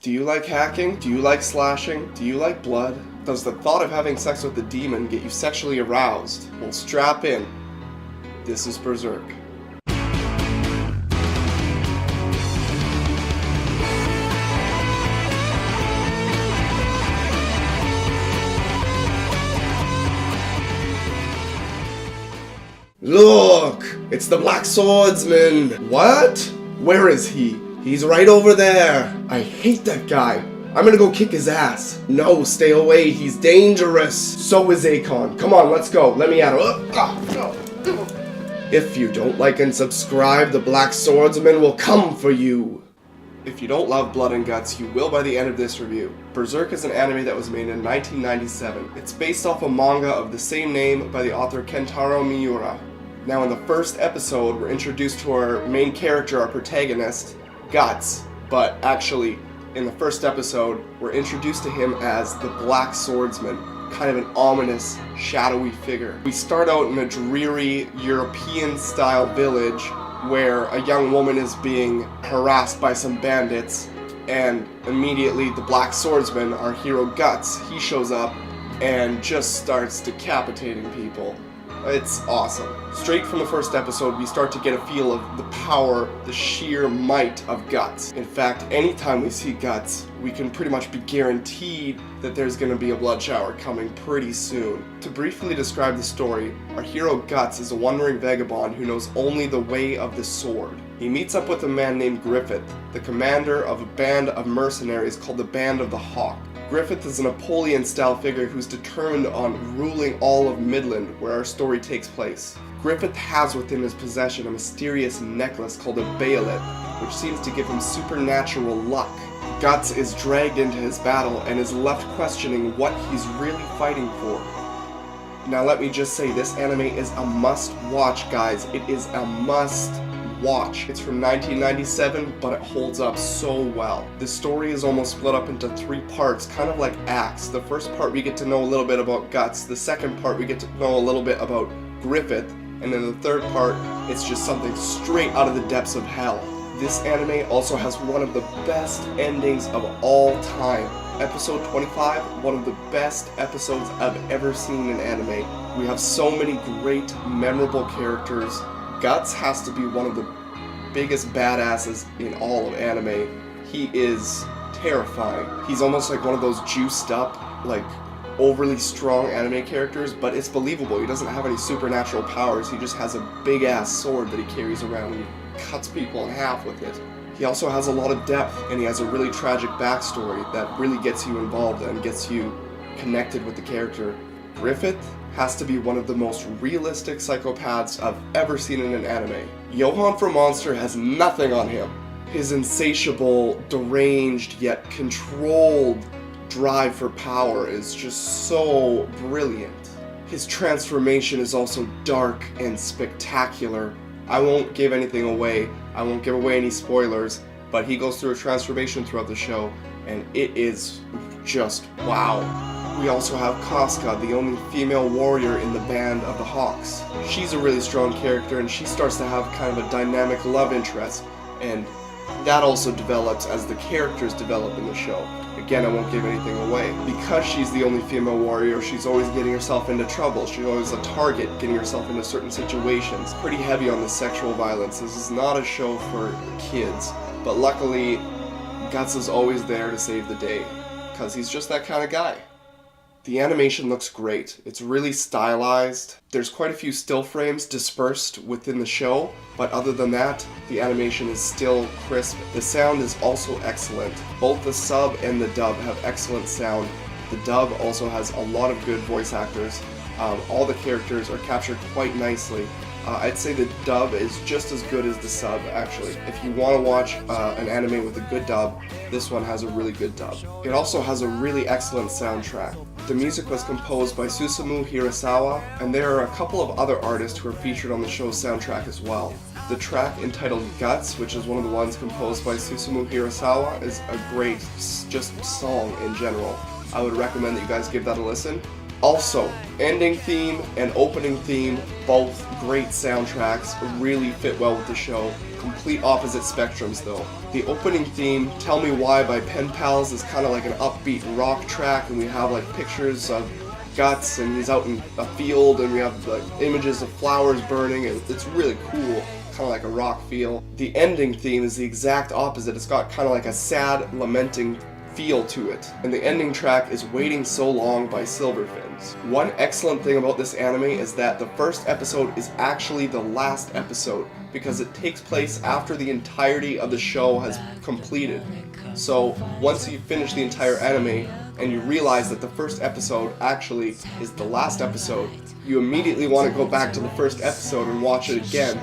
Do you like hacking? Do you like slashing? Do you like blood? Does the thought of having sex with a demon get you sexually aroused? Well, strap in. This is Berserk. Look! It's the Black Swordsman! What? Where is he? He's right over there! I hate that guy! I'm gonna go kick his ass! No, stay away, he's dangerous! So is Akon. Come on, let's go. Let me at him. If you don't like and subscribe, the Black Swordsman will come for you! If you don't love blood and guts, you will by the end of this review. Berserk is an anime that was made in 1997. It's based off a manga of the same name by the author Kentaro Miura. Now in the first episode, we're introduced to our main character, our protagonist, GATTS. But actually, in the first episode, we're introduced to him as the Black Swordsman, kind of an ominous, shadowy figure. We start out in a dreary, European-style village where a young woman is being harassed by some bandits, and immediately the Black Swordsman, our hero GATTS, he shows up and just starts decapitating people. It's awesome. Straight from the first episode, we start to get a feel of the power, the sheer might of GATTS. In fact, anytime we see GATTS, we can pretty much be guaranteed that there's going to be a blood shower coming pretty soon. To briefly describe the story, our hero GATTS is a wandering vagabond who knows only the way of the sword. He meets up with a man named Griffith, the commander of a band of mercenaries called the Band of the Hawk. Griffith is a Napoleon-style figure who's determined on ruling all of Midland, where our story takes place. Griffith has within his possession a mysterious necklace called a Bayolet, which seems to give him supernatural luck. GATTS is dragged into his battle and is left questioning what he's really fighting for. Now let me just say, this anime is a must-watch, guys. It is a must-watch. It's from 1997, but it holds up so well. The story is almost split up into 3 parts, kind of like acts. The first part we get to know a little bit about GATTS, the second part we get to know a little bit about Griffith, and then the third part, it's just something straight out of the depths of hell. This anime also has one of the best endings of all time. Episode 25, one of the best episodes I've ever seen in anime. We have so many great, memorable characters. GATTS has to be one of the biggest badasses in all of anime. He is terrifying. He's almost like one of those juiced up, like overly strong anime characters, but it's believable. He doesn't have any supernatural powers. He just has a big ass sword that he carries around and he cuts people in half with it. He also has a lot of depth, and he has a really tragic backstory that really gets you involved and gets you connected with the character. Griffith has to be one of the most realistic psychopaths I've ever seen in an anime. Johann from Monster has nothing on him. His insatiable, deranged, yet controlled drive for power is just so brilliant. His transformation is also dark and spectacular. I won't give anything away, I won't give away any spoilers, but he goes through a transformation throughout the show, and it is just wow. We also have Casca, the only female warrior in the Band of the Hawks. She's a really strong character, and she starts to have kind of a dynamic love interest, and that also develops as the characters develop in the show. Again, I won't give anything away. Because she's the only female warrior, she's always getting herself into trouble. She's always a target, getting herself into certain situations. Pretty heavy on the sexual violence. This is not a show for kids. But luckily, GATTS is always there to save the day, because he's just that kind of guy. The animation looks great. It's really stylized. There's quite a few still frames dispersed within the show, but other than that, the animation is still crisp. The sound is also excellent. Both the sub and the dub have excellent sound. The dub also has a lot of good voice actors. All the characters are captured quite nicely. I'd say the dub is just as good as the sub, actually. If you want to watch an anime with a good dub, this one has a really good dub. It also has a really excellent soundtrack. The music was composed by Susumu Hirasawa, and there are a couple of other artists who are featured on the show's soundtrack as well. The track entitled GATTS, which is one of the ones composed by Susumu Hirasawa, is a great just song in general. I would recommend that you guys give that a listen. Also, ending theme and opening theme, both great soundtracks, really fit well with the show. Complete opposite spectrums though. The opening theme, Tell Me Why by Pen Pals, is kind of like an upbeat rock track, and we have like pictures of GATTS, and he's out in a field, and we have like images of flowers burning, and it's really cool, kind of like a rock feel. The ending theme is the exact opposite. It's got kind of like a sad, lamenting feel to it, and the ending track is Waiting So Long by Silverfins. One excellent thing about this anime is that the first episode is actually the last episode, because it takes place after the entirety of the show has completed. So once you finish the entire anime and you realize that the first episode actually is the last episode, you immediately want to go back to the first episode and watch it again.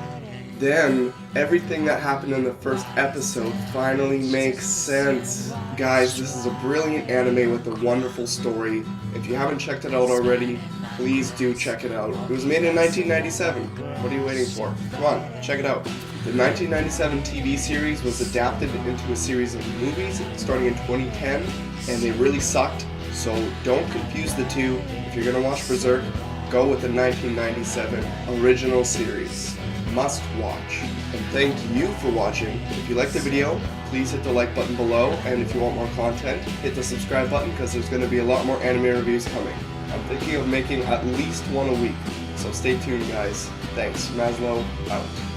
Then, everything that happened in the first episode finally makes sense. Guys, this is a brilliant anime with a wonderful story. If you haven't checked it out already, please do check it out. It was made in 1997. What are you waiting for? Come on, check it out. The 1997 TV series was adapted into a series of movies starting in 2010, and they really sucked, so don't confuse the two. If you're gonna watch Berserk, go with the 1997 original series. Must watch. And thank you for watching. If you liked the video, please hit the like button below, and if you want more content, hit the subscribe button, because there's going to be a lot more anime reviews coming. I'm thinking of making at least one a week, so stay tuned guys. Thanks. Maslow out.